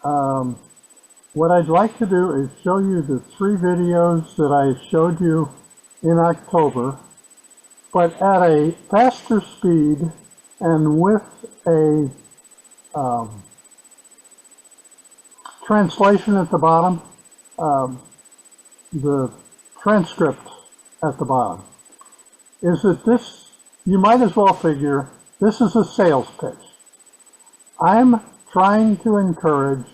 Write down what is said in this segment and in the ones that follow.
What I'd like to do is show you the 3 videos that I showed you in October, but at a faster speed and with a translation at the bottom, the transcript at the bottom. Is that this, you might as well figure, this is a sales pitch. I'm trying to encourage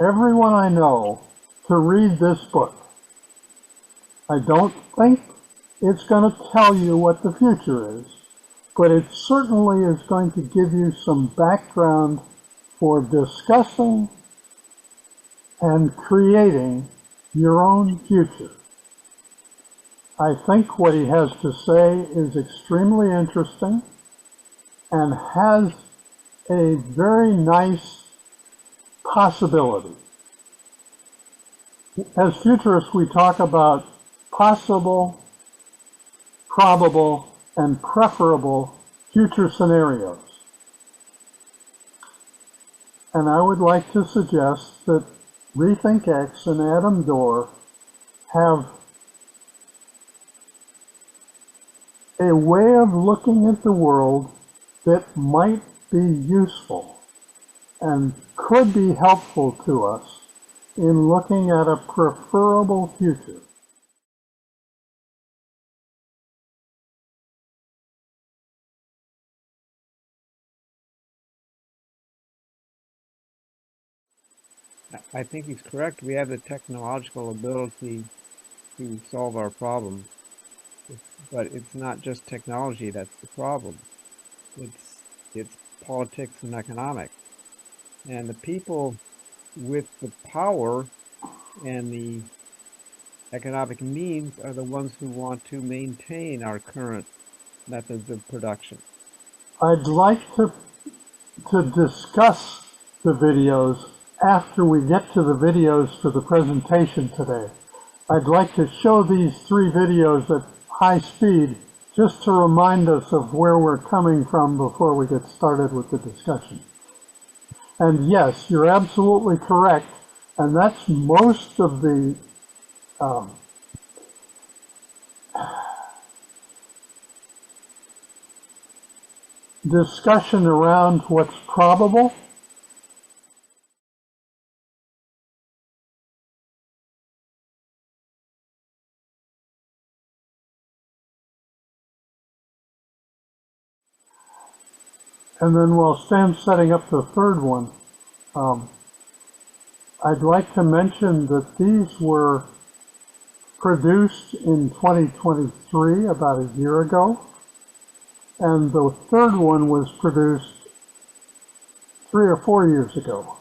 everyone I know to read this book. I don't think it's going to tell you what the future is, but it certainly is going to give you some background for discussing and creating your own future. I think what he has to say is extremely interesting and has a very nice possibility. As futurists, we talk about possible, probable, and preferable future scenarios. And I would like to suggest that RethinkX and Adam Dorr have a way of looking at the world that might be useful and could be helpful to us in looking at a preferable future. I think he's correct. We have the technological ability to solve our problems, but it's not just technology that's the problem. It's politics and economics. And the people with the power and the economic means are the ones who want to maintain our current methods of production. I'd like to discuss the videos after we get to the videos for the presentation today. I'd like to show these 3 videos at high speed just to remind us of where we're coming from before we get started with the discussion. And yes, you're absolutely correct, and that's most of the discussion around what's probable. And then while Stan's setting up the 3rd one, I'd like to mention that these were produced in 2023, about a year ago. And the 3rd one was produced 3 or 4 years ago.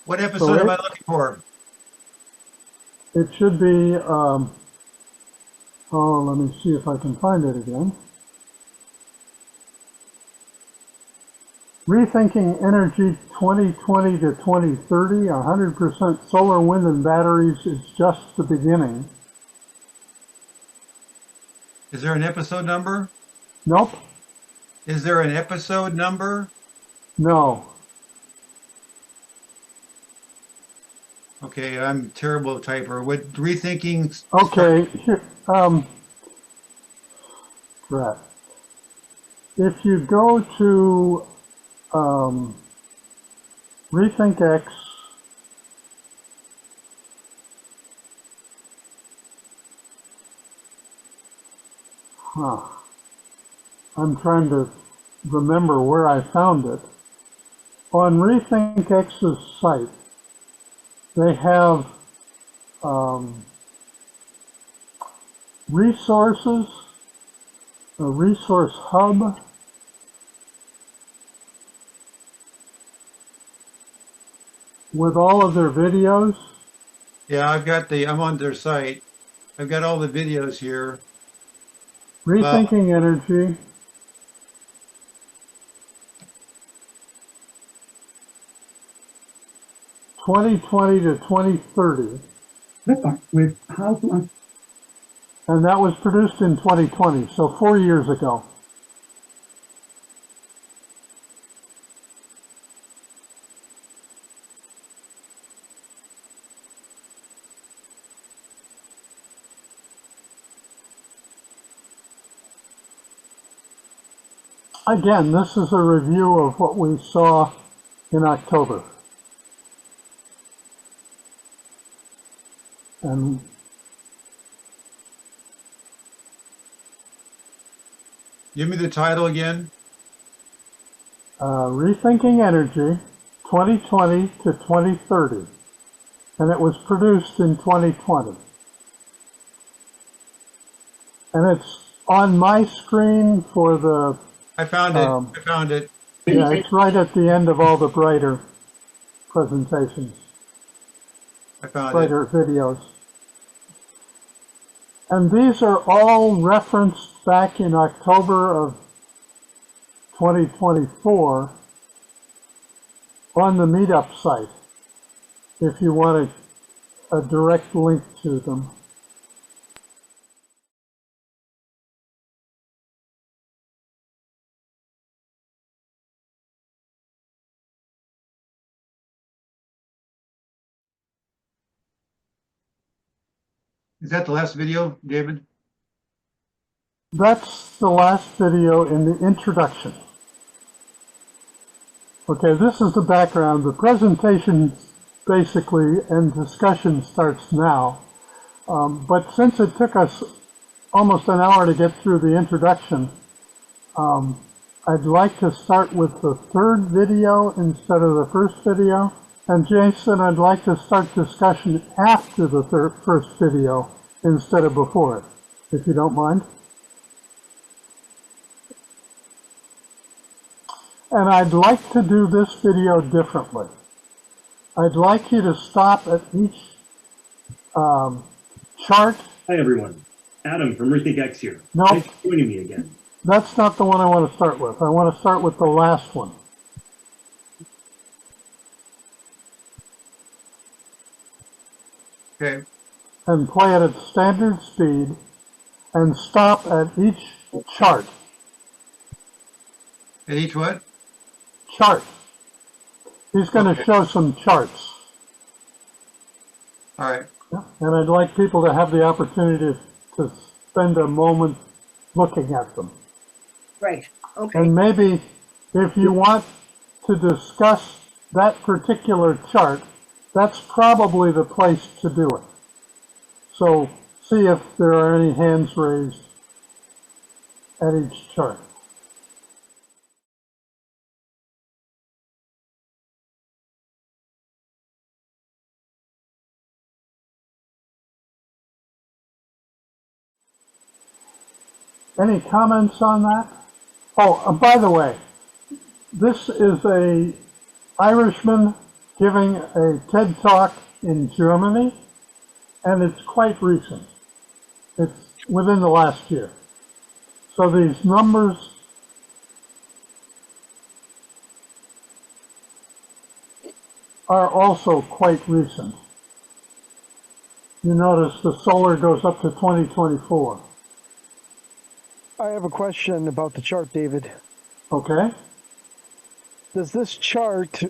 What episode am I looking for? It should be, oh, let me see if I can find it again. Rethinking Energy 2020 to 2030, 100% solar, wind, and batteries is just the beginning. Is there an episode number? Nope. Is there an episode number? No. Okay, I'm terrible typer. What rethinking? Okay, here, right. If you go to RethinkX, I'm trying to remember where I found it. On RethinkX's site, they have resources, a resource hub, with all of their videos. Yeah, I'm on their site. I've got all the videos here. Rethinking Energy. (2020 to 2030). With how to. And that was produced in 2020, so 4 years ago. again, this is a review of what we saw in October. And Give me the title again. Rethinking Energy 2020 to 2030. And it was produced in 2020. And it's on my screen for the... I found it. I found it. Yeah, it's right at the end of all the brighter presentations, I found it. brighter videos. And these are all referenced back in October of 2024 on the meetup site, if you want a direct link to them. Is that the last video, David? That's the last video in the introduction. Okay, this is the background. The presentation basically and discussion starts now. But since it took us almost an hour to get through the introduction, I'd like to start with the third video instead of the first video. And Jason, I'd like to start discussion after the first video instead of before it, if you don't mind. And I'd like to do this video differently. I'd like you to stop at each chart. Hi everyone, Adam from RethinkX here. Nope. Thanks for joining me again. That's not the one I want to start with. I want to start with the last one. Okay. And play it at standard speed and stop at each chart. At each what? Chart. He's going to show some charts. All right. And I'd like people to have the opportunity to spend a moment looking at them. Right, okay. And maybe if you want to discuss that particular chart, that's probably the place to do it. So see if there are any hands raised at each chart. Any comments on that? Oh, by the way, this is a Irishman giving a TED Talk in Germany, and it's quite recent. It's within the last year. So these numbers are also quite recent. You notice the solar goes up to 2024. I have a question about the chart, David. Okay. Does this chart,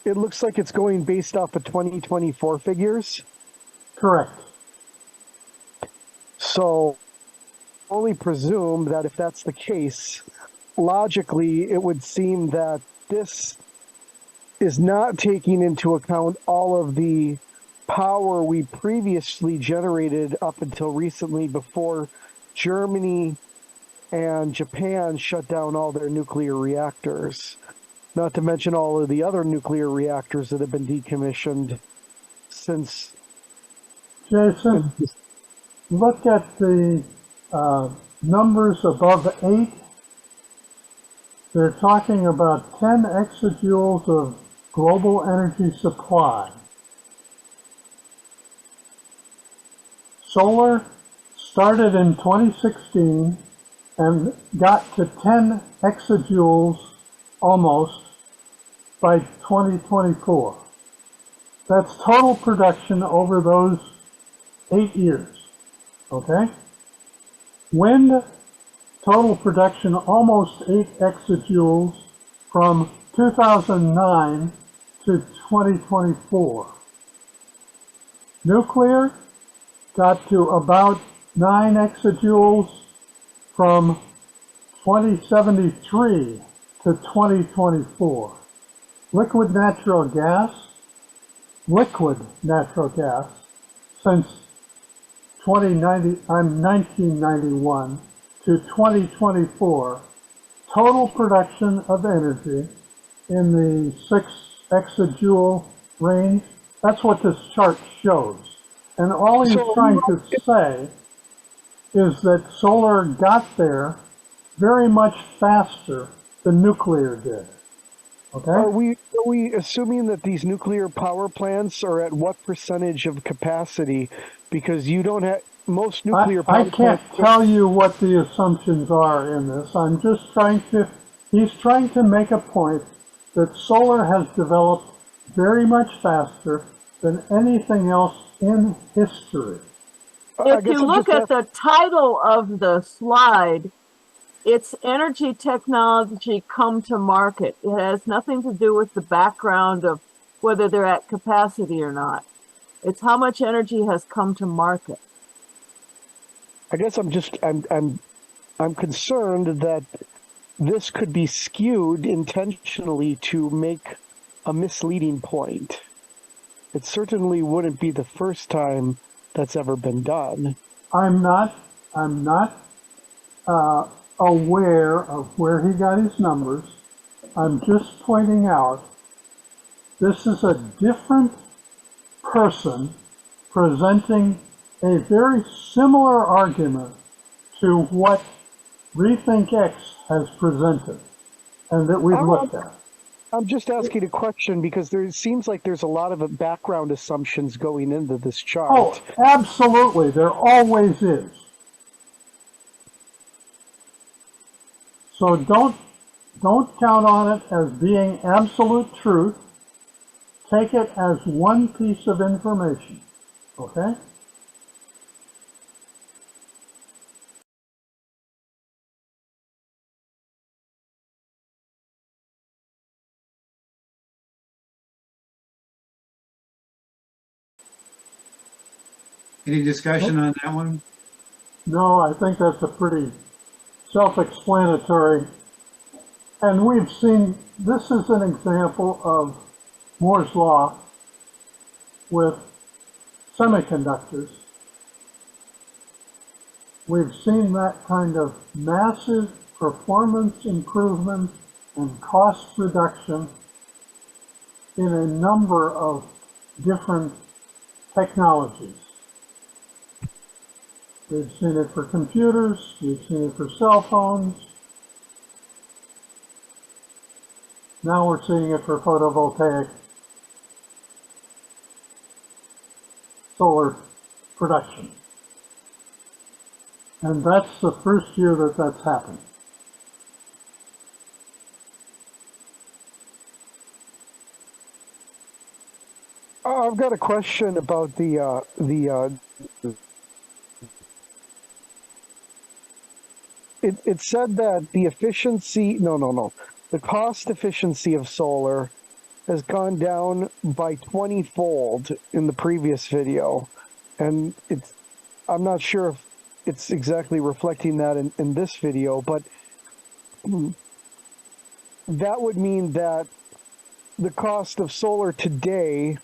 it looks like it's going based off of 2024 figures? Correct. So, only presume that if that's the case, logically, it would seem that this is not taking into account all of the power we previously generated up until recently before Germany and Japan shut down all their nuclear reactors. Not to mention all of the other nuclear reactors that have been decommissioned since. Jason, look at the numbers above 8. They're talking about 10 exajoules of global energy supply. Solar started in 2016 and got to 10 exajoules almost by 2024. That's total production over those 8 years, okay? Wind, total production almost 8 exajoules from 2009 to 2024. Nuclear got to about 9 exajoules from 2073 to 2024. Liquid natural gas since 1991 to 2024, total production of energy in the 6 exajoule range. That's what this chart shows. And all he's trying to say is that solar got there very much faster than nuclear did. Okay? Are we assuming that these nuclear power plants are at what percentage of capacity? Because you don't have most nuclear power I can't tell you what the assumptions are in this. I'm just he's trying to make a point that solar has developed very much faster than anything else in history. If you look at the title of the slide, it's energy technology come to market. It has nothing to do with the background of whether they're at capacity or not. It's how much energy has come to market. I guess I'm concerned that this could be skewed intentionally to make a misleading point. It certainly wouldn't be the first time that's ever been done. I'm not aware of where he got his numbers. I'm just pointing out this is a different person presenting a very similar argument to what RethinkX has presented and that we've looked at. I'm just asking a question because there seems like there's a lot of background assumptions going into this chart. Oh, absolutely. There always is. So don't count on it as being absolute truth. Take it as one piece of information. Okay? Any discussion on that one? No, I think that's a pretty self-explanatory. And we've seen, this is an example of Moore's Law with semiconductors. We've seen that kind of massive performance improvement and cost reduction in a number of different technologies. We've seen it for computers, we've seen it for cell phones. Now we're seeing it for photovoltaic solar production. And that's the first year that that's happened. I've got a question about It said that the efficiency, the cost efficiency of solar has gone down by 20-fold in the previous video. And I'm not sure if it's exactly reflecting that in this video, but that would mean that the cost of solar today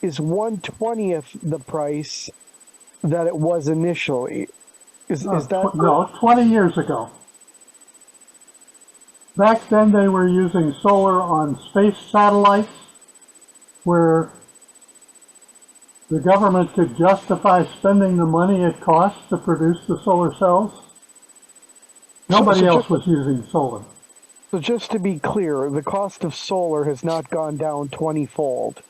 is 1/20th the price that it was initially. Is that no? 20 years ago. Back then, they were using solar on space satellites, where the government could justify spending the money it costs to produce the solar cells. Nobody else was using solar. So just to be clear, the cost of solar has not gone down 20-fold.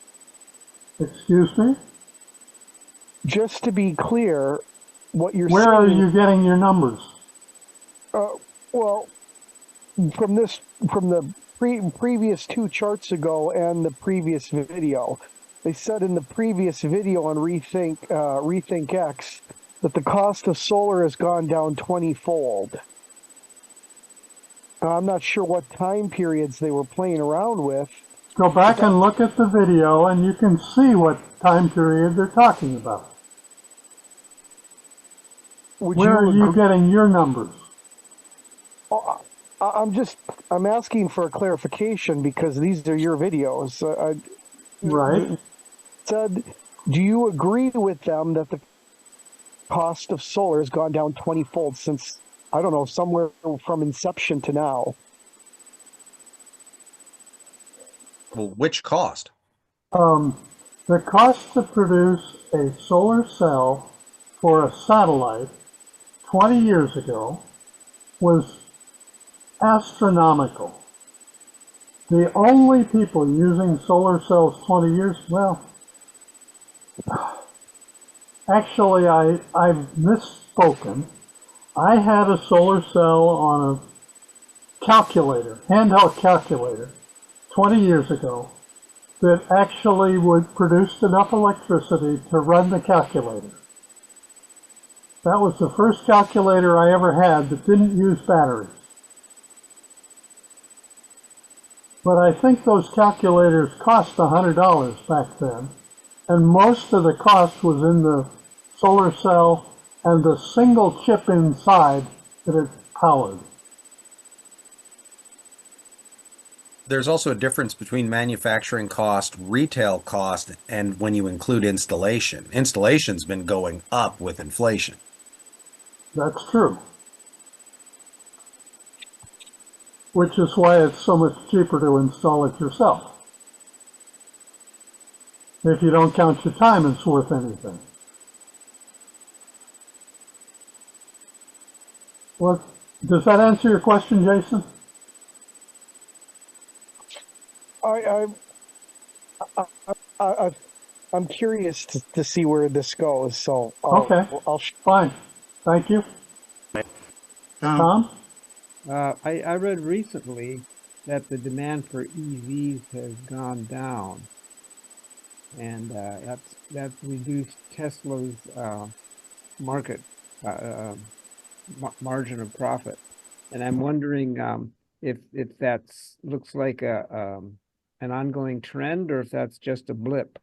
Excuse me? Just to be clear, what you're Where saying... are you getting your numbers? Well, from the previous two charts ago and the previous video. They said in the previous video on RethinkX that the cost of solar has gone down 20-fold. I'm not sure what time periods they were playing around with. Go back and look at the video and you can see what time period they're talking about. Where are you getting your numbers? I'm asking for a clarification because these are your videos. Right. Said, do you agree with them that the cost of solar has gone down 20-fold since, I don't know, somewhere from inception to now? Well, which cost? The cost to produce a solar cell for a satellite 20 years ago was astronomical. The only people using solar cells 20 years, well, actually I've misspoken. I had a solar cell on a calculator, handheld calculator, 20 years ago that actually would produce enough electricity to run the calculator. That was the first calculator I ever had that didn't use batteries. But I think those calculators cost $100 back then, and most of the cost was in the solar cell and the single chip inside that it powered. There's also a difference between manufacturing cost, retail cost, and when you include installation. Installation's been going up with inflation. That's true. Which is why it's so much cheaper to install it yourself. If you don't count your time, it's worth anything. Well, does that answer your question, Jason? I'm curious to see where this goes. So Okay, fine. Thank you. Tom? I read recently that the demand for EVs has gone down, and that's reduced Tesla's market margin of profit. And I'm wondering if that's looks like an ongoing trend, or if that's just a blip.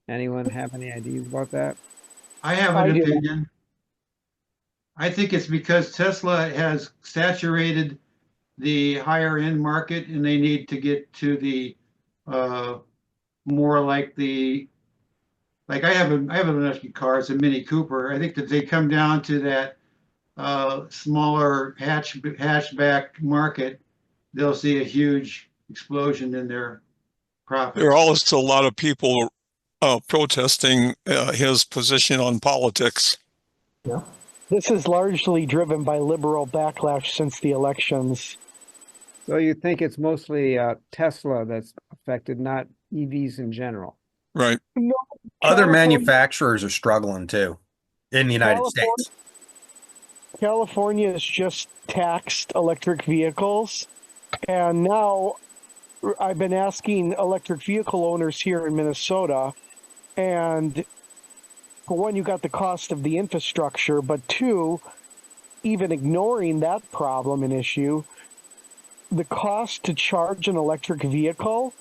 Anyone have any ideas about that? I have an opinion. I think it's because Tesla has saturated the higher end market and they need to get to the more like I have an electric car, it's a Mini Cooper. I think that they come down to that smaller hatchback market, they'll see a huge explosion in their profits. There are also a lot of people protesting his position on politics. Yeah. This is largely driven by liberal backlash since the elections. So you think it's mostly Tesla that's affected, not EVs in general? Right. No, Other manufacturers are struggling too in the United States. California has just taxed electric vehicles, and now I've been asking electric vehicle owners here in Minnesota, and for one, you got the cost of the infrastructure, but two, even ignoring that problem and issue, the cost to charge an electric vehicle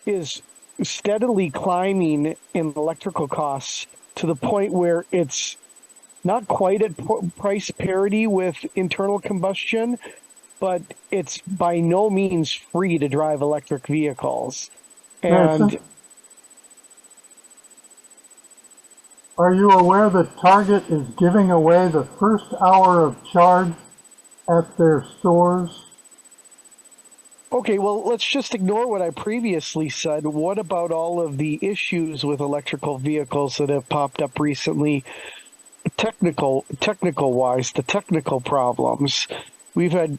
is steadily climbing in electrical costs to the point where it's not quite at price parity with internal combustion, but it's by no means free to drive electric vehicles. And are you aware that Target is giving away the first hour of charge at their stores? Okay, well, let's just ignore what I previously said. What about all of the issues with electrical vehicles that have popped up recently? Technical wise, the technical problems. We've had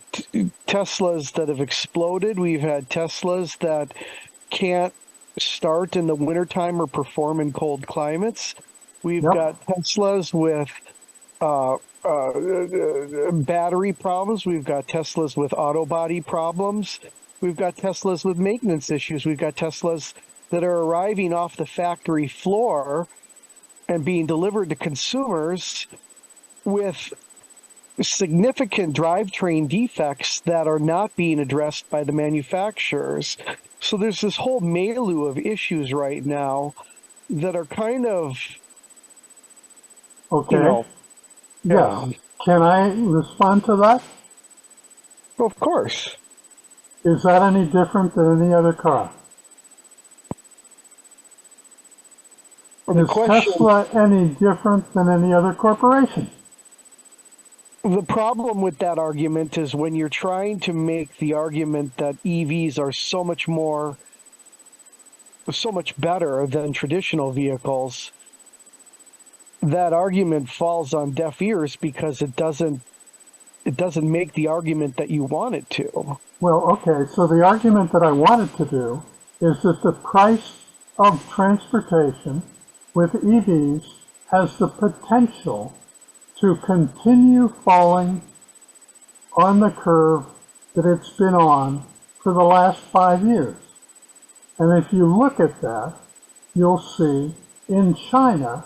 Teslas that have exploded. We've had Teslas that can't start in the wintertime or perform in cold climates. We've got Teslas with battery problems. We've got Teslas with auto body problems. We've got Teslas with maintenance issues. We've got Teslas that are arriving off the factory floor and being delivered to consumers with significant drivetrain defects that are not being addressed by the manufacturers. So there's this whole milieu of issues right now that are kind of, okay. Yes. Can I respond to that? Of course. Is that any different than any other car? Well, the Is question, Tesla any different than any other corporation? the problem with that argument is when you're trying to make the argument that EVs are so much better than traditional vehicles, that argument falls on deaf ears because it doesn't make the argument that you want it to. Well, okay, so the argument that I wanted to do is that the price of transportation with EVs has the potential to continue falling on the curve that it's been on for the last 5 years. And if you look at that, you'll see in China,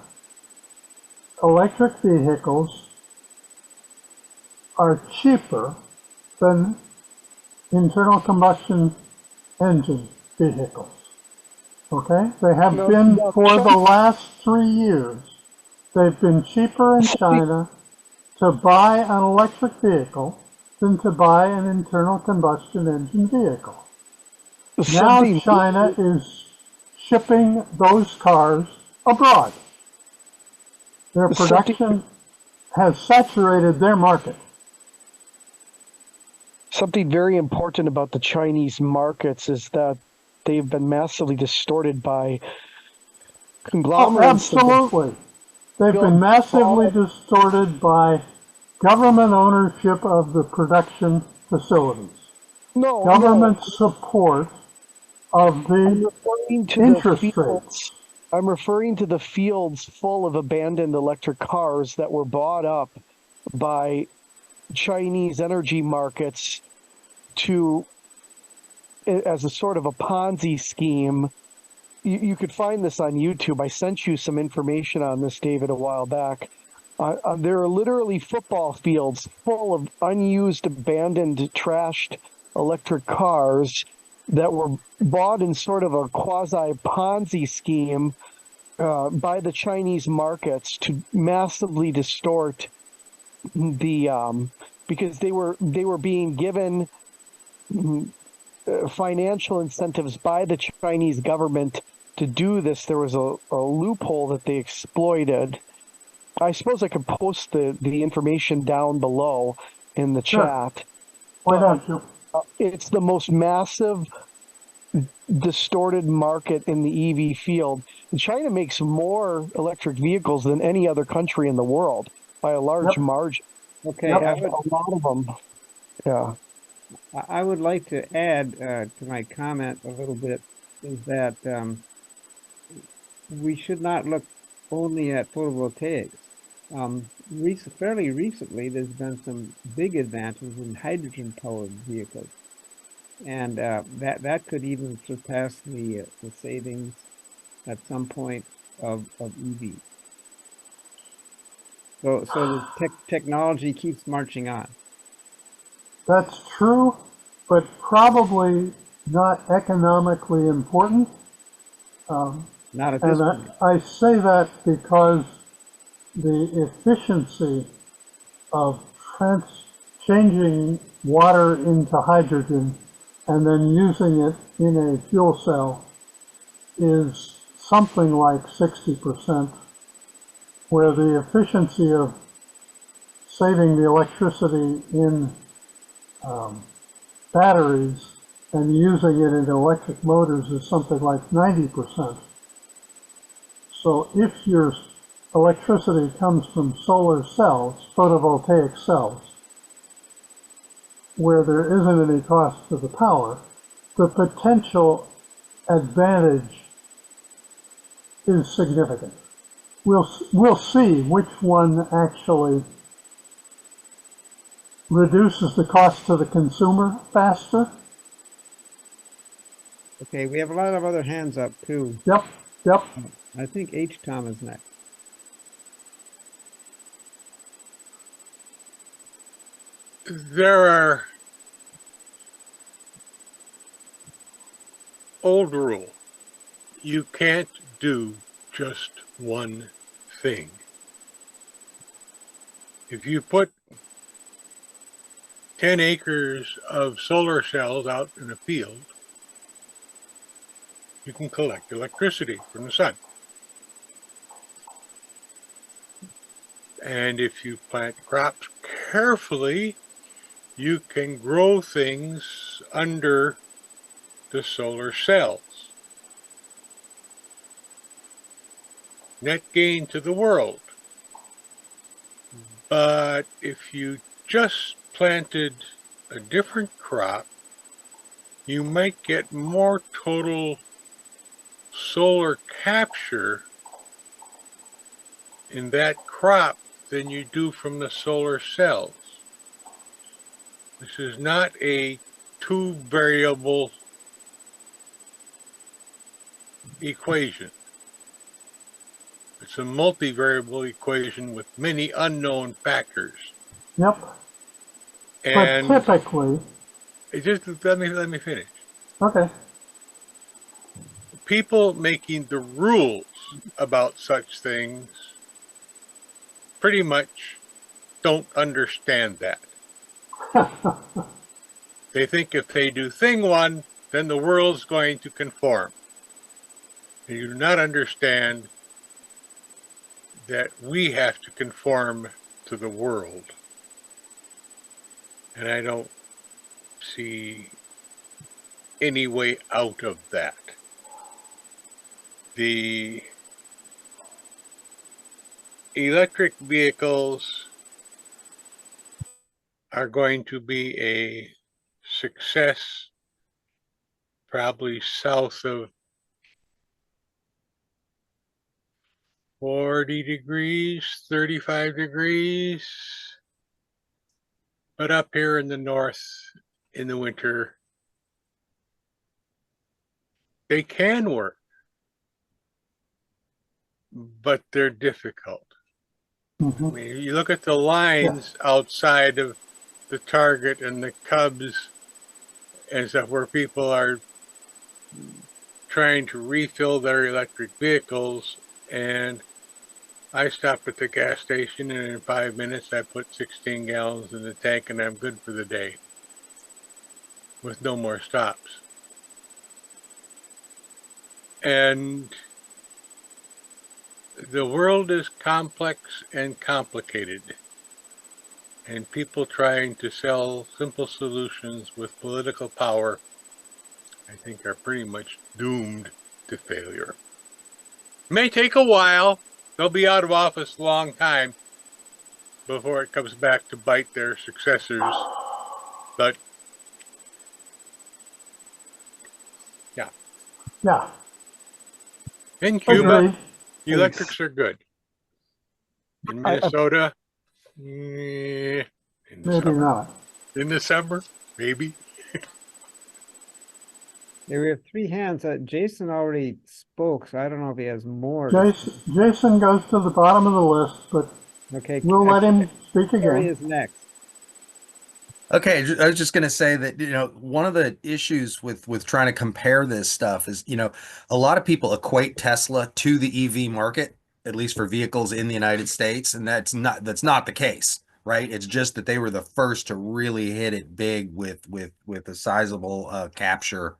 electric vehicles are cheaper than internal combustion engine vehicles. Okay? They have been for the last 3 years. They've been cheaper in China to buy an electric vehicle than to buy an internal combustion engine vehicle. Now China is shipping those cars abroad. Their production has saturated their market. Something very important about the Chinese markets is that they've been massively distorted by conglomerates. Oh, absolutely. They've been massively distorted by government ownership of the production facilities. Government support of the interest rates. I'm referring to the fields full of abandoned electric cars that were bought up by Chinese energy markets as a sort of a Ponzi scheme. You could find this on YouTube. I sent you some information on this, David, a while back. There are literally football fields full of unused, abandoned, trashed electric cars that were bought in sort of a quasi-Ponzi scheme by the Chinese markets to massively distort the because they were being given financial incentives by the Chinese government to do this. There was a loophole that they exploited. I suppose I could post the information down below in the chat. Why don't you? It's the most massive distorted market in the EV field. And China makes more electric vehicles than any other country in the world by a large margin. Okay, A lot of them. Yeah. I would like to add to my comment a little bit is that we should not look only at photovoltaics. Fairly recently, there's been some big advances in hydrogen-powered vehicles, and that could even surpass the savings at some point of EV. So the technology keeps marching on. That's true, but probably not economically important. Not at this point. I say that because the efficiency of changing water into hydrogen and then using it in a fuel cell is something like 60%, where the efficiency of saving the electricity in batteries and using it in electric motors is something like 90%. So if your electricity comes from solar cells, photovoltaic cells, where there isn't any cost to the power, the potential advantage is significant. We'll see which one actually reduces the cost to the consumer faster. Okay, we have a lot of other hands up too. Yep. I think H. Tom is next. There are old rule. You can't do just one thing. If you put 10 acres of solar cells out in a field, you can collect electricity from the sun. And if you plant crops carefully, you can grow things under the solar cells. Net gain to the world. But if you just planted a different crop, you might get more total solar capture in that crop than you do from the solar cells. This is not a two-variable equation. It's a multivariable equation with many unknown factors. Yep. And but typically, just let me finish. Okay. People making the rules about such things pretty much don't understand that. They think if they do thing one, then the world's going to conform. And you do not understand that we have to conform to the world. And I don't see any way out of that. The electric vehicles are going to be a success probably south of 40 degrees, 35 degrees. But up here in the north in the winter, they can work, but they're difficult. Mm-hmm. I mean, you look at the lines outside of the Target and the Cubs and stuff where people are trying to refill their electric vehicles, and I stop at the gas station and in 5 minutes I put 16 gallons in the tank and I'm good for the day with no more stops. And the world is complex and complicated, and people trying to sell simple solutions with political power, I think, are pretty much doomed to failure. It may take a while. They'll be out of office a long time before it comes back to bite their successors. But yeah. Yeah. In Cuba, Agreed. electrics are good. In Minnesota, in the Maybe summer. not. In the summer, maybe. Yeah, we have 3 hands. Jason already spoke, so I don't know if he has more. Jason goes to the bottom of the list, but okay, we'll let him speak Carrie again. is next. Okay, I was just going to say that, one of the issues with trying to compare this stuff is, a lot of people equate Tesla to the EV market, at least for vehicles in the United States, and that's not the case, right? It's just that they were the first to really hit it big with a sizable capture,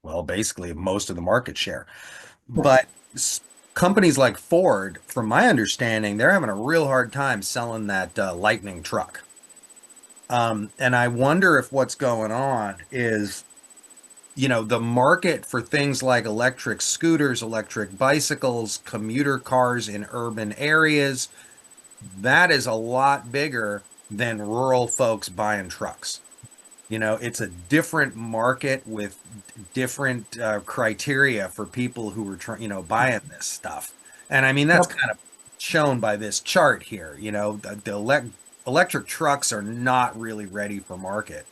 well, basically most of the market share. But companies like Ford, from my understanding, they're having a real hard time selling that Lightning truck. And I wonder if what's going on is, the market for things like electric scooters, electric bicycles, commuter cars in urban areas, that is a lot bigger than rural folks buying trucks. It's a different market with different criteria for people who are buying this stuff. And I mean, that's kind of shown by this chart here. The electric trucks are not really ready for market.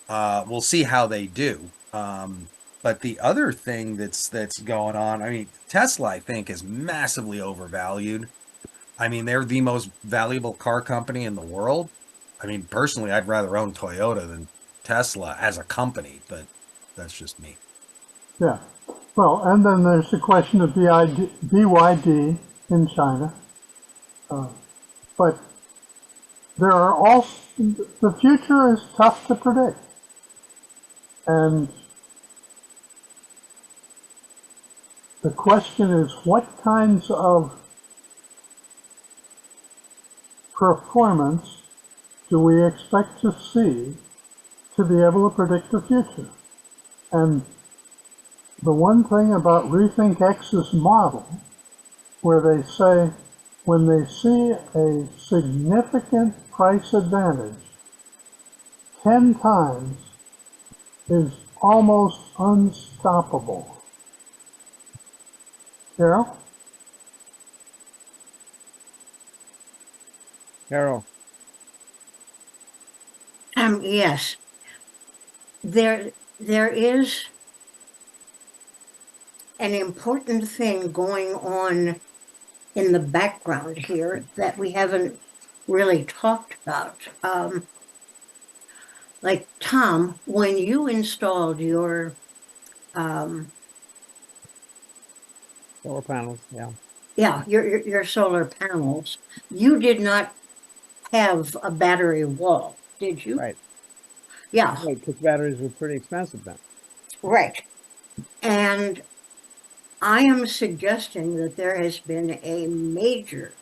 We'll see how they do. But the other thing that's going on, I mean, Tesla, I think, is massively overvalued. I mean, they're the most valuable car company in the world. I mean, personally, I'd rather own Toyota than Tesla as a company, but that's just me. Yeah. Well, and then there's the question of BYD in China. But there are all, the future is tough to predict. And the question is, what kinds of performance do we expect to see to be able to predict the future? And the one thing about RethinkX's model, where they say when they see a significant price advantage, 10 times is almost unstoppable. Carol? Carol. Yes. There is an important thing going on in the background here that we haven't really talked about. Like, Tom, when you installed your Solar panels, yeah. Yeah, your solar panels, you did not have a battery wall, did you? Right. Yeah. Right, because batteries were pretty expensive then. Right. And I am suggesting that there has been a major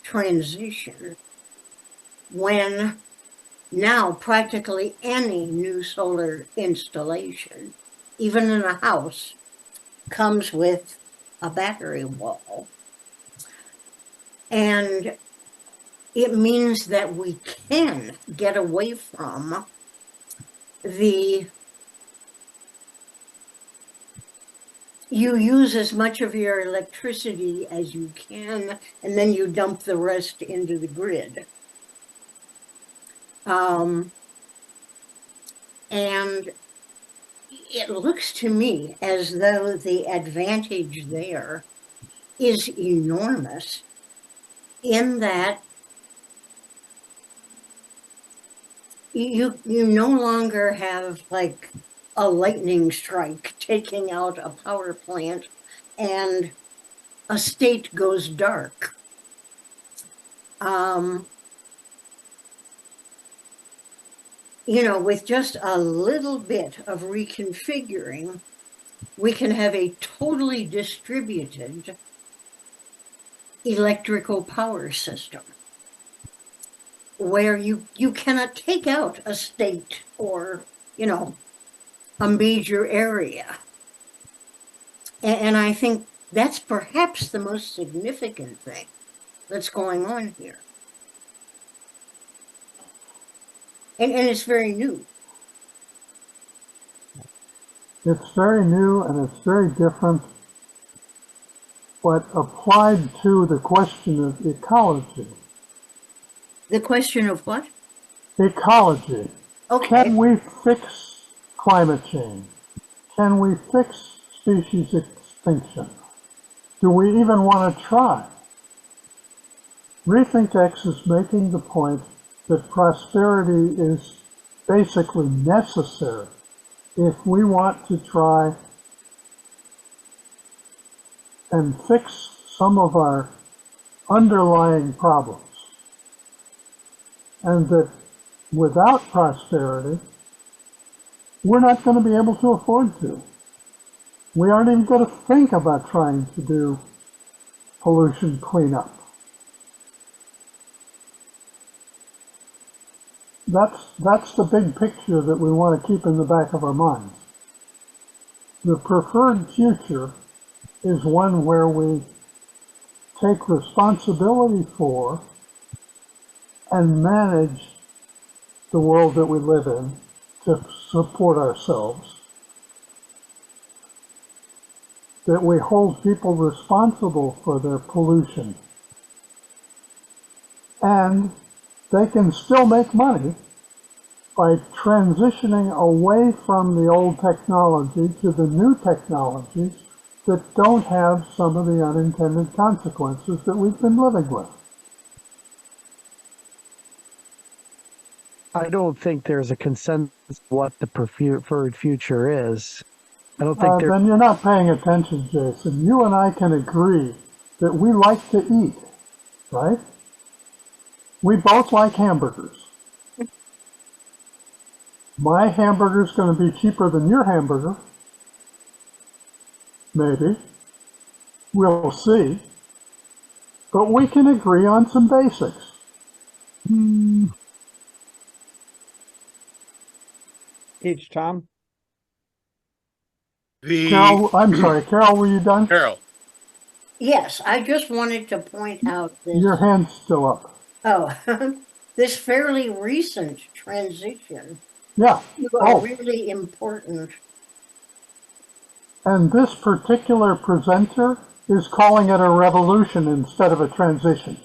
transition when now practically any new solar installation, even in a house, comes with a battery wall. And it means that we can get away from you use as much of your electricity as you can, and then you dump the rest into the grid. And it looks to me as though the advantage there is enormous in that you no longer have like a lightning strike taking out a power plant and a state goes dark. You know, with just a little bit of reconfiguring, we can have a totally distributed electrical power system where you cannot take out a state or, you know, a major area. And I think that's perhaps the most significant thing that's going on here. And it's very new. It's very new and it's very different, but applied to the question of ecology. The question of what? Ecology. Okay. Can we fix climate change? Can we fix species extinction? Do we even want to try? RethinkX is making the point that prosperity is basically necessary if we want to try and fix some of our underlying problems. And that without prosperity, we're not going to be able to afford to. We aren't even going to think about trying to do pollution cleanup. That's the big picture that we want to keep in the back of our minds. The preferred future is one where we take responsibility for and manage the world that we live in to support ourselves. That we hold people responsible for their pollution. And they can still make money by transitioning away from the old technology to the new technologies that don't have some of the unintended consequences that we've been living with. I don't think there's a consensus what the preferred future is. I don't think Then you're not paying attention, Jason. You and I can agree that we like to eat, right? We both like hamburgers. My hamburger's going to be cheaper than your hamburger. Maybe. We'll see. But we can agree on some basics. H. Tom? Carol, I'm sorry. Carol, were you done? Carol. Yes, I just wanted to point out this. Your hand's still up. Oh, this fairly recent transition. Yeah. Oh. Really important. And this particular presenter is calling it a revolution instead of a transition.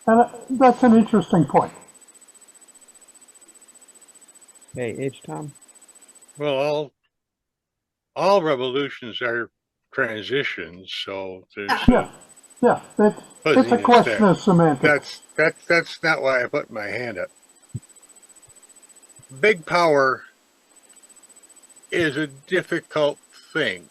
And that's an interesting point. Hey, H. Tom? Well, all revolutions are transitions, so there's yeah. It's a question of semantics. That's not why I put my hand up. Big power is a difficult thing.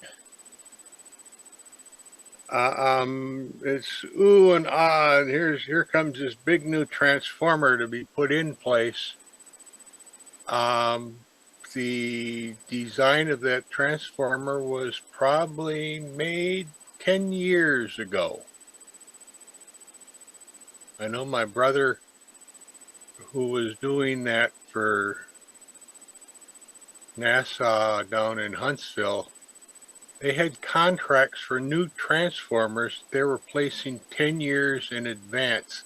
It's ooh and ah, and here comes this big new transformer to be put in place. The design of that transformer was probably made 10 years ago. I know my brother, who was doing that for NASA down in Huntsville, they had contracts for new transformers they were placing 10 years in advance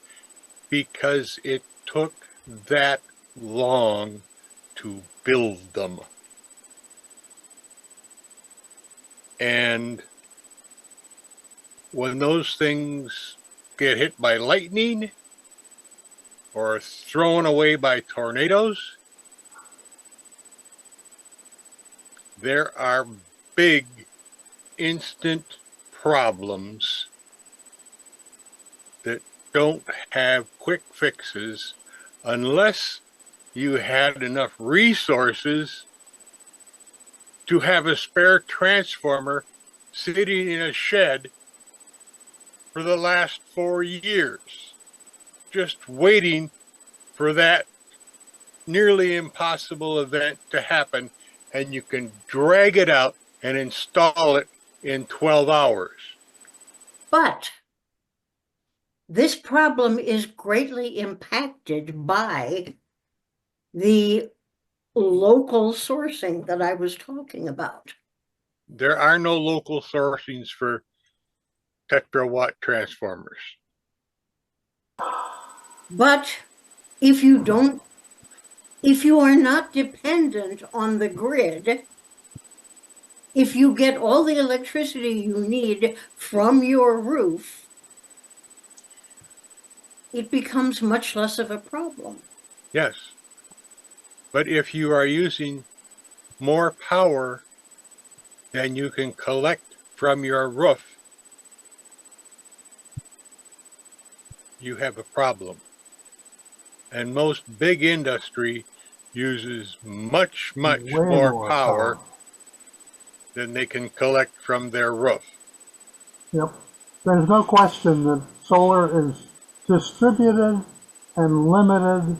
because it took that long to build them. And when those things get hit by lightning or thrown away by tornadoes, there are big instant problems that don't have quick fixes unless you had enough resources to have a spare transformer sitting in a shed for the last 4 years, just waiting for that nearly impossible event to happen, and you can drag it out and install it in 12 hours. But this problem is greatly impacted by the local sourcing that I was talking about. There are no local sourcings for tetrawatt transformers. But if you are not dependent on the grid, if you get all the electricity you need from your roof, it becomes much less of a problem. Yes. But if you are using more power than you can collect from your roof, you have a problem. And most big industry uses much more power than they can collect from their roof. Yep. There's no question that solar is distributed and limited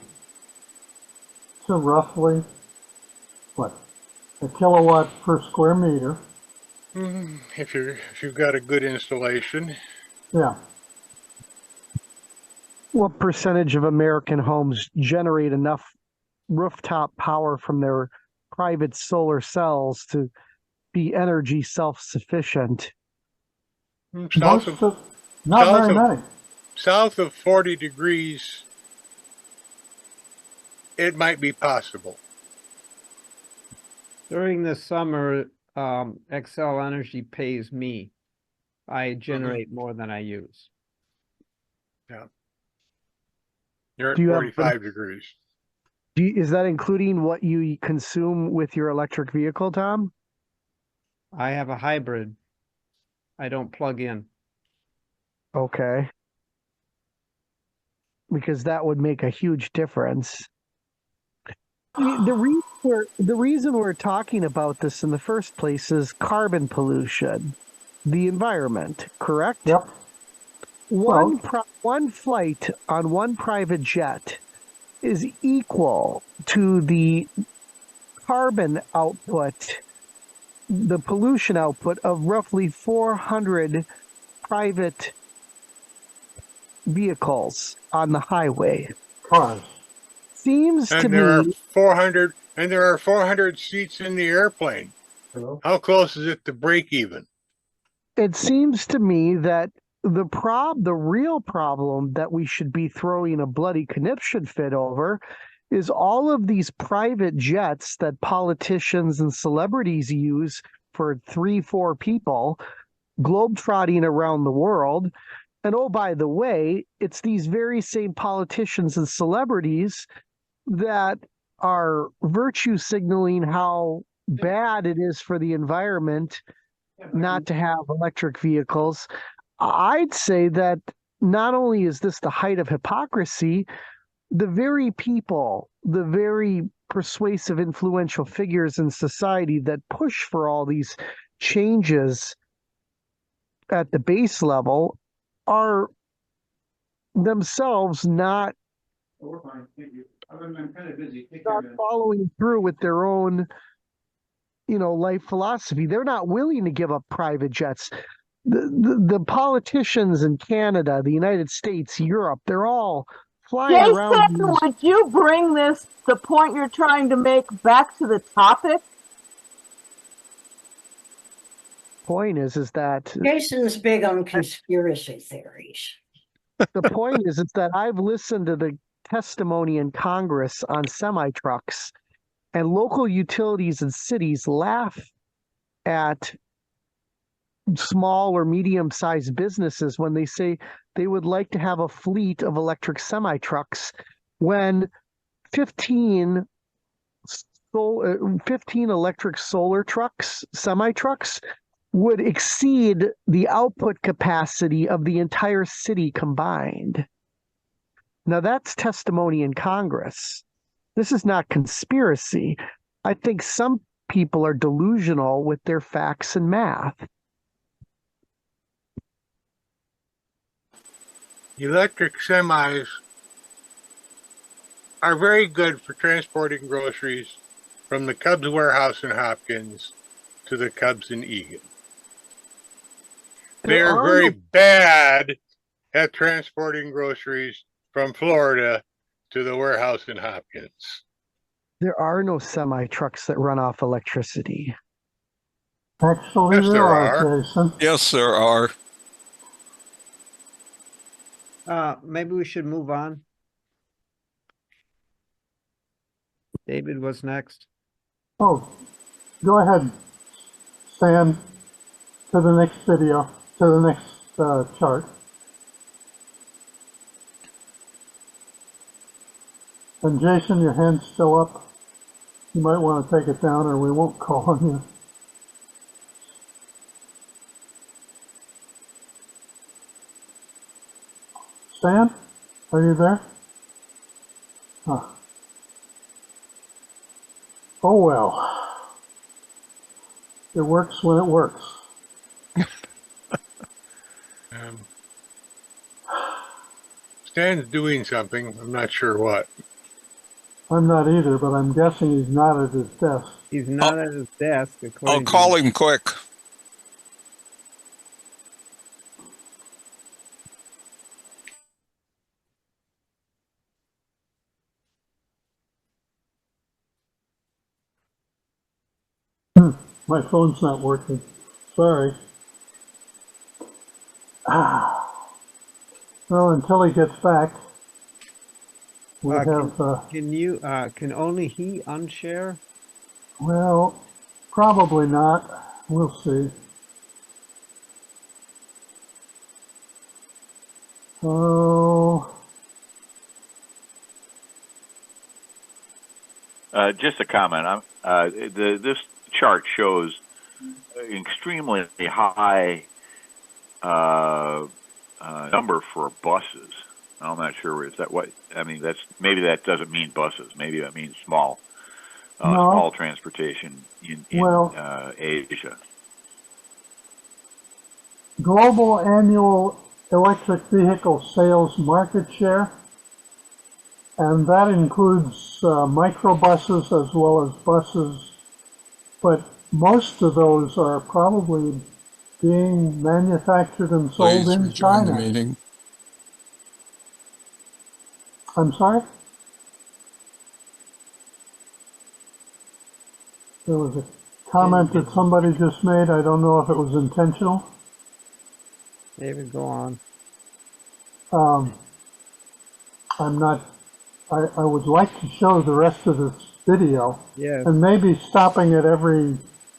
to roughly, what, a kilowatt per square meter. If you've got a good installation. Yeah. What percentage of American homes generate enough rooftop power from their private solar cells to be energy self-sufficient? Not very many. South of 40 degrees, it might be possible. During the summer, Xcel Energy pays me. I generate more than I use. Yeah. You're at 45 degrees. Is that including what you consume with your electric vehicle, Tom? I have a hybrid. I don't plug in. Okay. Because that would make a huge difference. The reason we're talking about this in the first place is carbon pollution, the environment, correct? Yep. one flight on one private jet is equal to the carbon output, the pollution output of roughly 400 private vehicles on the highway. Cars. Seems And to there are me 400, and there are 400 seats in the airplane. Hello? How close is it to break even? it seems to me that the real problem that we should be throwing a bloody conniption fit over is all of these private jets that politicians and celebrities use for 3-4 people globetrotting around the world. And oh, by the way, it's these very same politicians and celebrities that are virtue signaling how bad it is for the environment not to have electric vehicles. I'd say that not only is this the height of hypocrisy, the very people, the very persuasive, influential figures in society that push for all these changes at the base level are themselves not We're fine, thank you. I'm kind of busy. Take care, not man. following through with their own, life philosophy. They're not willing to give up private jets. The politicians in Canada, the United States, Europe, they're all flying around. Jason, would you bring the point you're trying to make back to the topic? Point is that Jason's big on conspiracy theories. the point is that I've listened to the testimony in Congress on semi-trucks, and local utilities and cities laugh at small or medium-sized businesses when they say they would like to have a fleet of electric semi-trucks when 15 electric solar trucks, semi-trucks, would exceed the output capacity of the entire city combined. Now that's testimony in Congress. This is not conspiracy. I think some people are delusional with their facts and math. Electric semis are very good for transporting groceries from the Cubs warehouse in Hopkins to the Cubs in Egan. They are very bad at transporting groceries from Florida to the warehouse in Hopkins. There are no semi-trucks that run off electricity. Actually, Yes, there are, Jason. Yes, there are. Maybe we should move on. David, what's next? Oh, go ahead, Stan, to the next video, to the next chart. And Jason, your hand's still up. You might want to take it down or we won't call on you. Stan, are you there? Huh. Oh well. It works when it works. Stan's doing something. I'm not sure what. I'm not either, but I'm guessing he's not at his desk. He's not at his desk. I'll call him quick. My phone's not working. Sorry. Well, until he gets back, we have... Can only he unshare? Well, probably not. We'll see. Oh... Just a comment. This chart shows extremely high number for buses. I'm not sure. Is that what? I mean, maybe that doesn't mean buses. Maybe that means small transportation in well, Asia. global annual electric vehicle sales market share, and that includes microbuses as well as buses, but most of those are probably being manufactured and sold Please in rejoin the China. meeting. I'm sorry? There was a comment that somebody just made. I don't know if it was intentional. David, go on. I'm not, I would like to show the rest of this video. Yes. And maybe stopping at every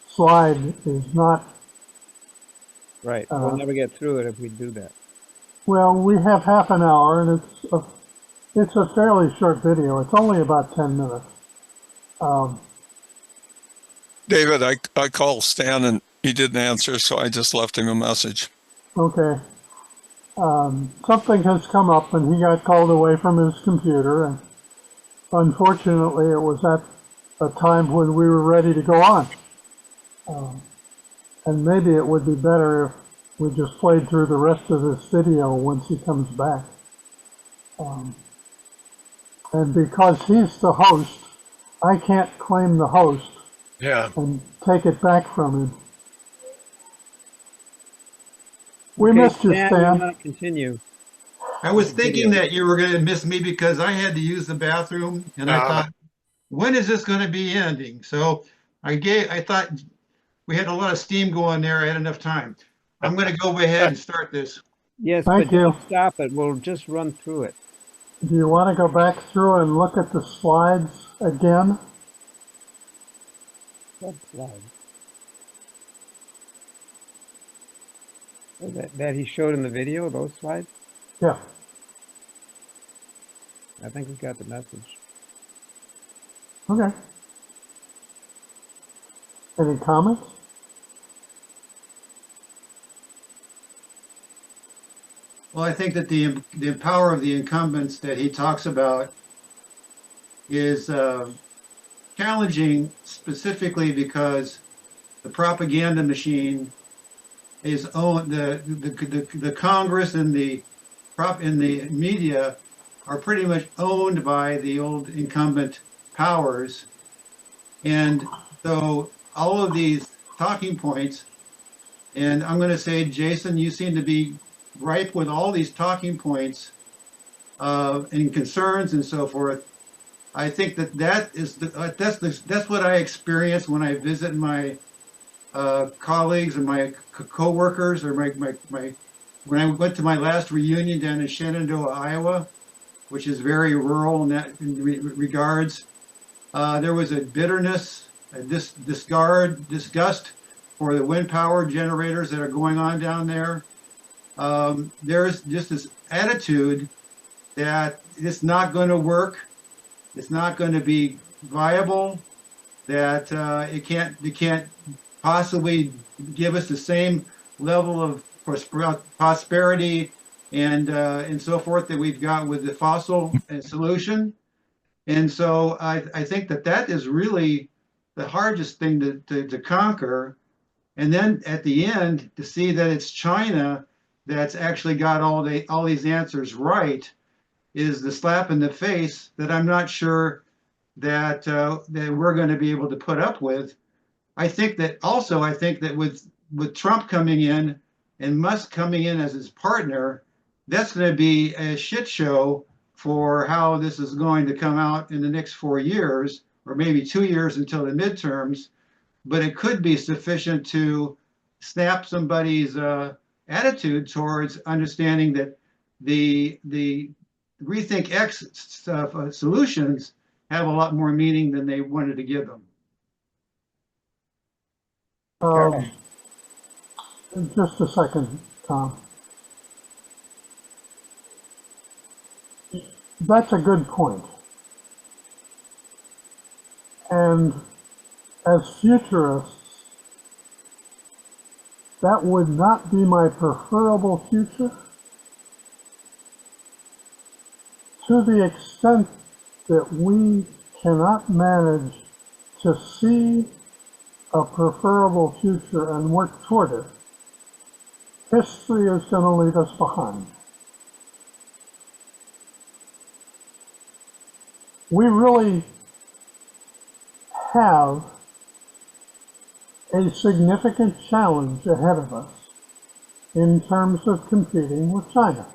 slide is not. Right. We'll never get through it if we do that. Well, we have half an hour, and it's a fairly short video. It's only about 10 minutes. David, I called Stan and he didn't answer, so I just left him a message. Okay. Something has come up, and he got called away from his computer, and unfortunately, it was at a time when we were ready to go on. And maybe it would be better if we just played through the rest of this video once he comes back. And because he's the host, I can't claim the host and take it back from him. We missed you, Stan. Continue. I was thinking that you were going to miss me because I had to use the bathroom, and I thought, when is this going to be ending? So I thought we had a lot of steam going there. I had enough time. I'm going to go ahead and start this. Yes, Thank but you. don't stop it. We'll just run through it. Do you want to go back through and look at the slides again? What slide? That he showed in the video, those slides? Yeah. I think we got the message. Okay. Any comments? Well, I think that the power of the incumbents that he talks about is challenging specifically because the propaganda machine is owned. The Congress and the media are pretty much owned by the old incumbent powers, and so all of these talking points. And I'm going to say, Jason, you seem to be ripe with all these talking points and concerns and so forth. I think that's what I experience when I visit my colleagues and my co-workers, or when I went to my last reunion down in Shenandoah, Iowa, which is very rural in regards. There was a bitterness, a disgust for the wind power generators that are going on down there. There's just this attitude that it's not going to work, it's not going to be viable, that it can't possibly give us the same level of prosperity and so forth that we've got with the fossil solution. And so I think that is really the hardest thing to conquer. And then at the end, to see that it's China that's actually got all these answers right is the slap in the face that I'm not sure that we're going to be able to put up with. I think that with Trump coming in and Musk coming in as his partner, that's going to be a shit show for how this is going to come out in the next 4 years, or maybe 2 years until the midterms. But it could be sufficient to snap somebody's attitude towards understanding that the RethinkX solutions have a lot more meaning than they wanted to give them. Just a second, Tom. That's a good point. And as futurists, that would not be my preferable future. To the extent that we cannot manage to see a preferable future and work toward it, history is going to leave us behind. We really have a significant challenge ahead of us in terms of competing with China.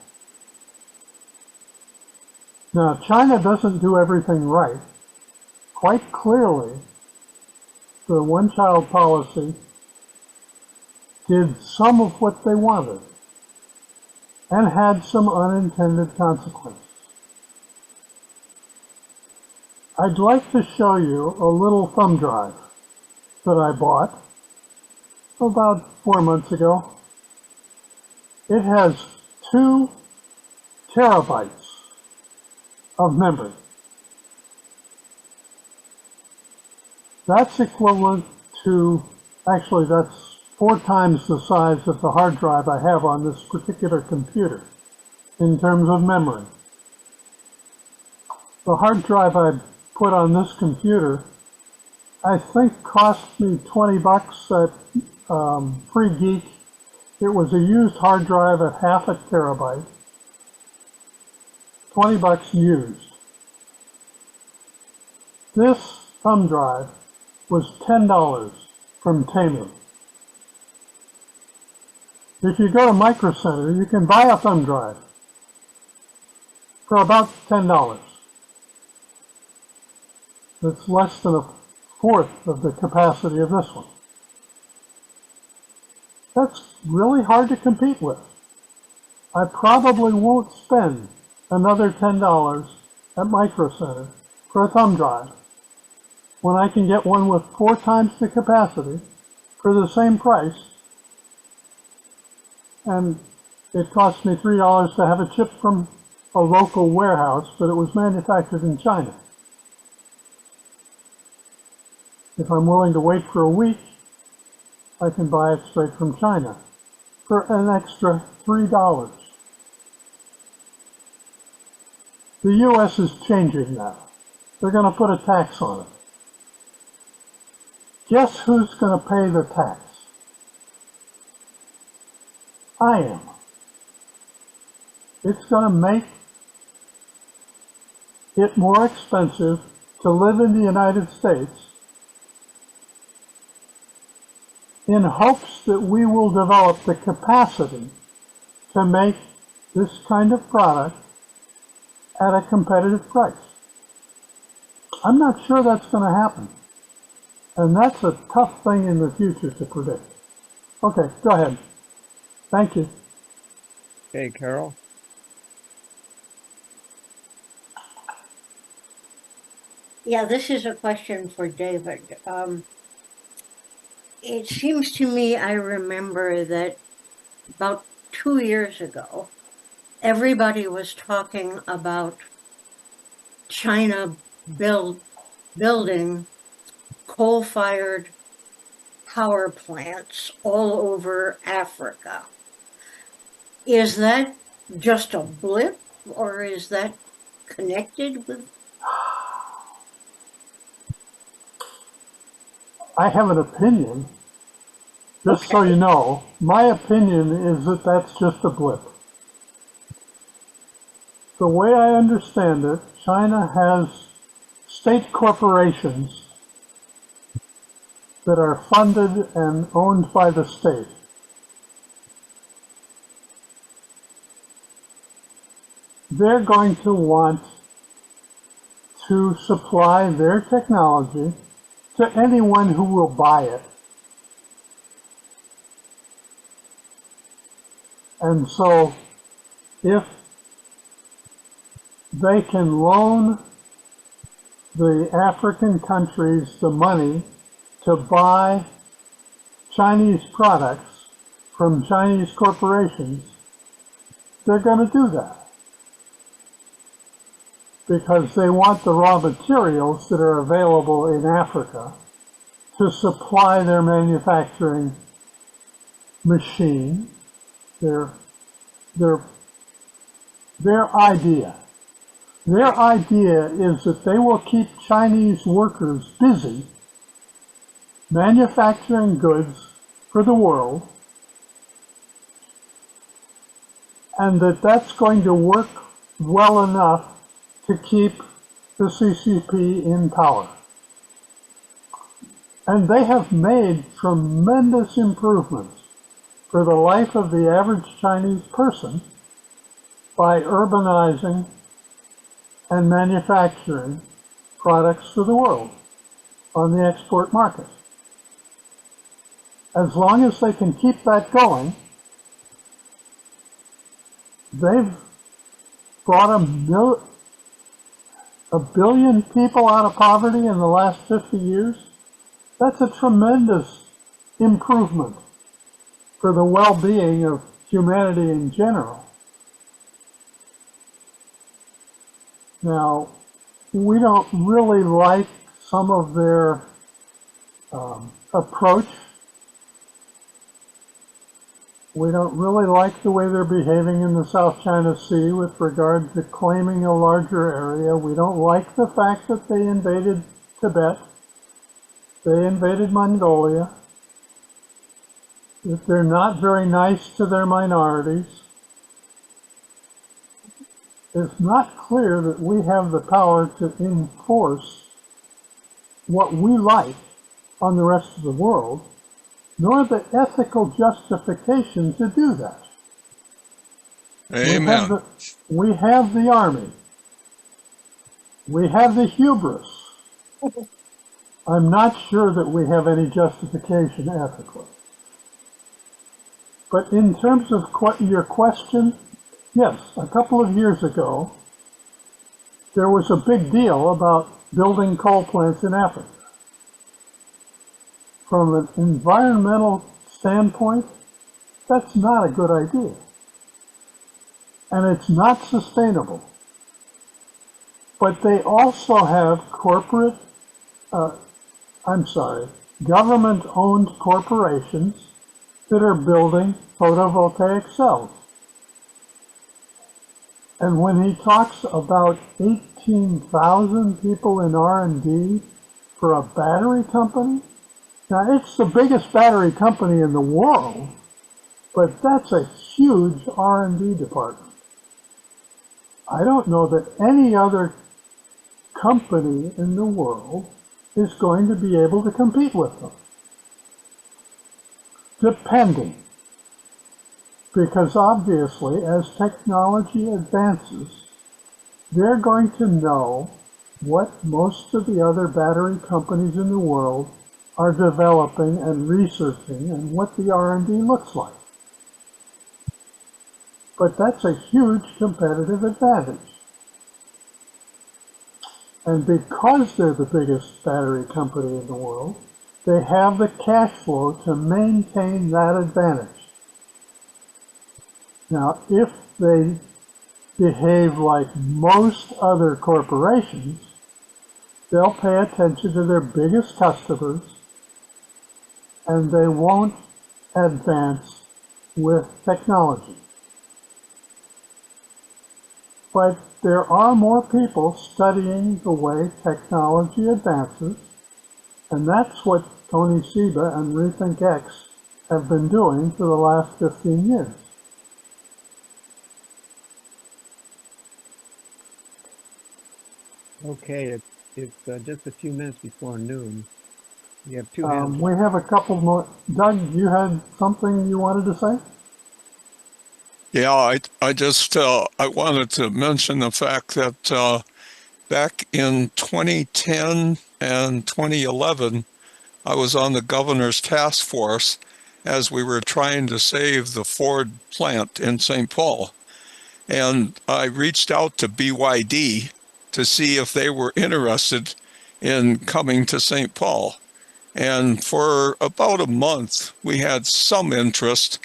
Now, China doesn't do everything right. Quite clearly, the one-child policy did some of what they wanted and had some unintended consequences. I'd like to show you a little thumb drive that I bought about 4 months ago. It has 2 terabytes of memory. That's equivalent to, actually that's 4 times the size of the hard drive I have on this particular computer in terms of memory. The hard drive I put on this computer, I think cost me 20 bucks at Free Geek. It was a used hard drive at half a terabyte. 20 bucks used. This thumb drive was $10 from Temu. If you go to Micro Center, you can buy a thumb drive for about $10. It's less than a fourth of the capacity of this one. That's really hard to compete with. I probably won't spend another $10 at Micro Center for a thumb drive when I can get one with 4 times the capacity for the same price, and it cost me $3 to have a chip from a local warehouse, but it was manufactured in China. If I'm willing to wait for a week, I can buy it straight from China for an extra $3. The U.S. is changing that. They're going to put a tax on it. Guess who's going to pay the tax? I am. It's going to make it more expensive to live in the United States in hopes that we will develop the capacity to make this kind of product at a competitive price. I'm not sure that's going to happen. And that's a tough thing in the future to predict. Okay, go ahead. Thank you. Okay, Carol. Yeah, this is a question for David. It seems to me I remember that about 2 years ago, everybody was talking about China building coal-fired power plants all over Africa. Is that just a blip, or is that connected with? I have an opinion. Just so you know, my opinion is that that's just a blip. The way I understand it, China has state corporations that are funded and owned by the state. They're going to want to supply their technology to anyone who will buy it. And so if they can loan the African countries the money to buy Chinese products from Chinese corporations, they're going to do that. Because they want the raw materials that are available in Africa to supply their manufacturing machine, their idea. Their idea is that they will keep Chinese workers busy manufacturing goods for the world and that's going to work well enough to keep the CCP in power. And they have made tremendous improvements for the life of the average Chinese person by urbanizing and manufacturing products for the world on the export market. As long as they can keep that going, they've brought a billion people out of poverty in the last 50 years. That's a tremendous improvement for the well-being of humanity in general. Now, we don't really like some of their approach. We don't really like the way they're behaving in the South China Sea with regard to claiming a larger area. We don't like the fact that they invaded Tibet. They invaded Mongolia. That they're not very nice to their minorities. It's not clear that we have the power to enforce what we like on the rest of the world, nor the ethical justification to do that. Amen. We have the army. We have the hubris. I'm not sure that we have any justification ethically. But in terms of your question, yes, a couple of years ago, there was a big deal about building coal plants in Africa. From an environmental standpoint, that's not a good idea. And it's not sustainable. But they also have government-owned corporations that are building photovoltaic cells. And when he talks about 18,000 people in R&D for a battery company, now it's the biggest battery company in the world, but that's a huge R&D department. I don't know that any other company in the world is going to be able to compete with them. Depending. Because obviously, as technology advances, they're going to know what most of the other battery companies in the world are developing and researching and what the R&D looks like. But that's a huge competitive advantage. And because they're the biggest battery company in the world, they have the cash flow to maintain that advantage. Now, if they behave like most other corporations, they'll pay attention to their biggest customers and they won't advance with technology. But there are more people studying the way technology advances, and that's what Tony Seba and RethinkX have been doing for the last 15 years. Okay, it's just a few minutes before noon. You have two hands. We have a couple more. Doug, you had something you wanted to say? Yeah, I wanted to mention the fact that back in 2010 and 2011, I was on the governor's task force as we were trying to save the Ford plant in St. Paul. And I reached out to BYD to see if they were interested in coming to St. Paul. And for about a month, we had some interest.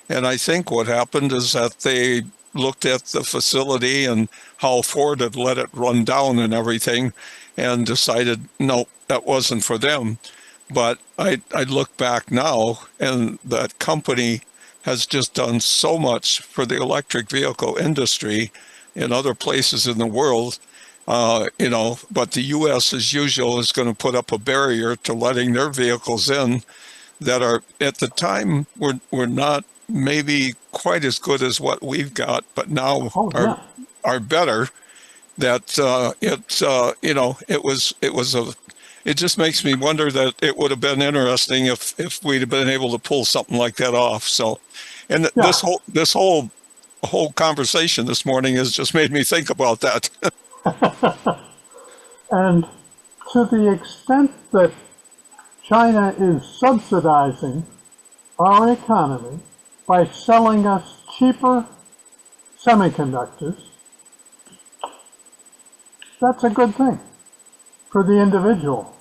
And I think what happened is that they looked at the facility and how Ford had let it run down and everything and decided, no, that wasn't for them. But I look back now, and that company has just done so much for the electric vehicle industry in other places in the world. But the U.S. as usual is going to put up a barrier to letting their vehicles in that are at the time were not maybe quite as good as what we've got, but now yeah. are better. That it just makes me wonder that it would have been interesting if we'd have been able to pull something like that off. So, and this whole conversation this morning has just made me think about that. And to the extent that China is subsidizing our economy by selling us cheaper semiconductors, that's a good thing for the individual.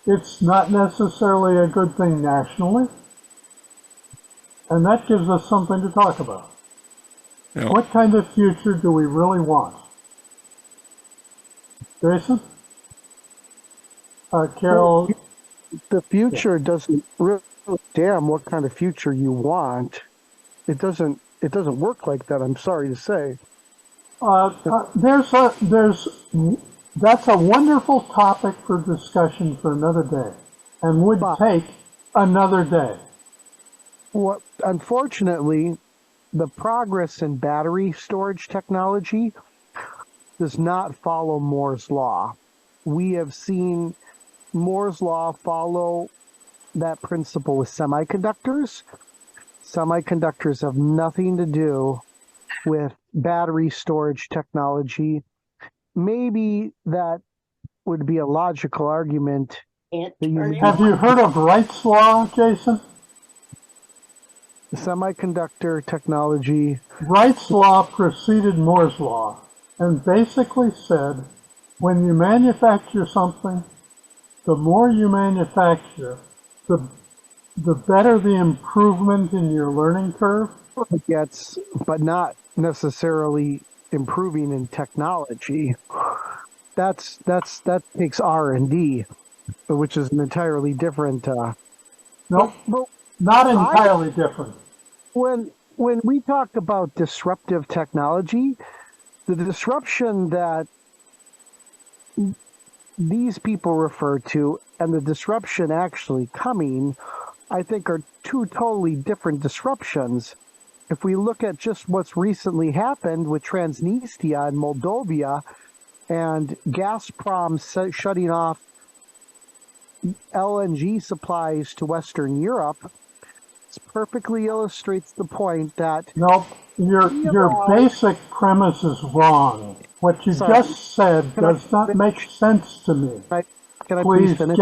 It's not necessarily a good thing nationally, and that gives us something to talk about. Yeah. What kind of future do we really want? Jason? Carol? Well, the future doesn't really damn what kind of future you want. It doesn't work like that, I'm sorry to say. That's a wonderful topic for discussion for another day, and would take another day. What, unfortunately, the progress in battery storage technology does not follow Moore's law. We have seen Moore's law follow that principle with semiconductors. Semiconductors have nothing to do with battery storage technology. Maybe that would be a logical argument. Have you heard of Wright's law, Jason? The semiconductor technology. Wright's law preceded Moore's law and basically said, when you manufacture something, the more you manufacture, the better the improvement in your learning curve. It gets, but not necessarily improving in technology. That takes R&D, which is an entirely different. Nope, not entirely different. When we talk about disruptive technology, the disruption that these people refer to and the disruption actually coming, I think, are two totally different disruptions. If we look at just what's recently happened with Transnistria and Moldova and Gazprom shutting off LNG supplies to Western Europe, this perfectly illustrates the point that... Nope, your basic premise is wrong. What you just said does not make sense to me. Can I please finish?